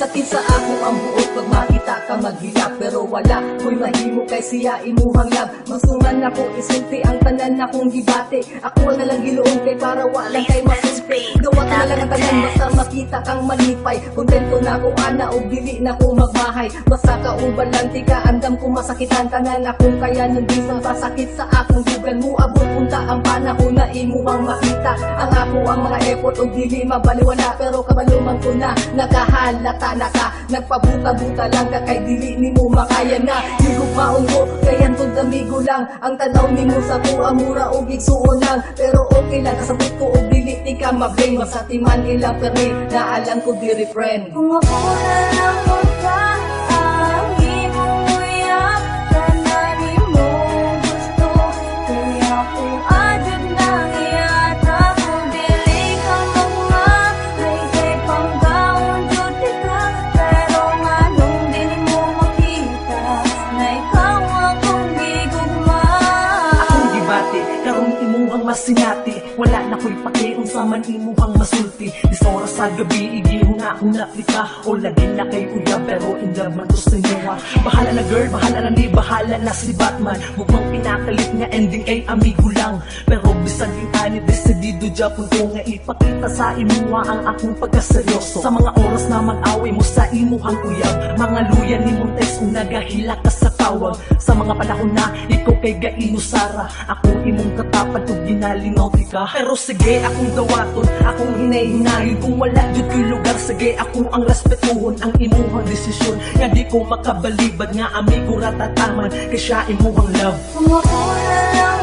Sa kinsa ako ang buot pag makita ka maghilak. Pero wala ko'y mahimo kay siya imuhang lab. Masungan ako isulti ang tanan akong gibate. Ako na lang giluon kay para wala kay masulti. Gawat na lang ang tanan basta makita kang malipay. Kontento na ko ana o dili na ko magbahay. Basta kauban lang tika andam ko masakitan tanan akong kaya nandisang pasakit sa akong dugan mo. Abot punta ang panahon na imuhang makita. Ang ako ang mga effort o dili mabaliwala. Pero kabaluman ko na nakahalata na ka. Nagpabuta-buta lang ka kay dili ni mo makaya na. Higugmaon ko kay antong damigo lang. Ang tanaw ni mo sa tuwa mura o gigsuon lang. Pero okay lang kasabot ko o dili di ka mablame. Basta timan ilang permi na alam ko di refrain. Kung ako na lang magkaan, imong uyak, tananin mo gusto. Kaya kung adyan nang iyata, kung dili ka magmahal, ay kay panggaon duty ka. Pero nga nung dili mo makita, na ikaw akong gigugma. Akong gibati, karong imuhang masinati. Wala na ko'y pake, unsa man imuhang masulti. Is oras sa gabi, igihon na akong naplika. O lagi na kay kuya, pero in love man to sa inyo. Bahala na girl, bahala na ni, bahala na si Batman. Mukhang pinakalit nga ending ay amigo lang. Pero bisag yung ani, desidido Japon ko nga ipakita sa imuha ang akong pagkaseryoso. Sa mga oras na mag-away mo sa imuhang uyab, mga luya ni Montes kung nagahila ka sa tawag. Sa mga panahon na ikaw kay Gaino Sara, ako imong katapad o ginalingaw ka. Pero sige akong dawaton, akong hinay-hinayon. Kung wala jud ko'y lugar, sige ako ang respetuhon ang imuhang desisyon. Nga di ko makabalibad nga amigo ratataman kay siya imuhang love. Kung ako na lang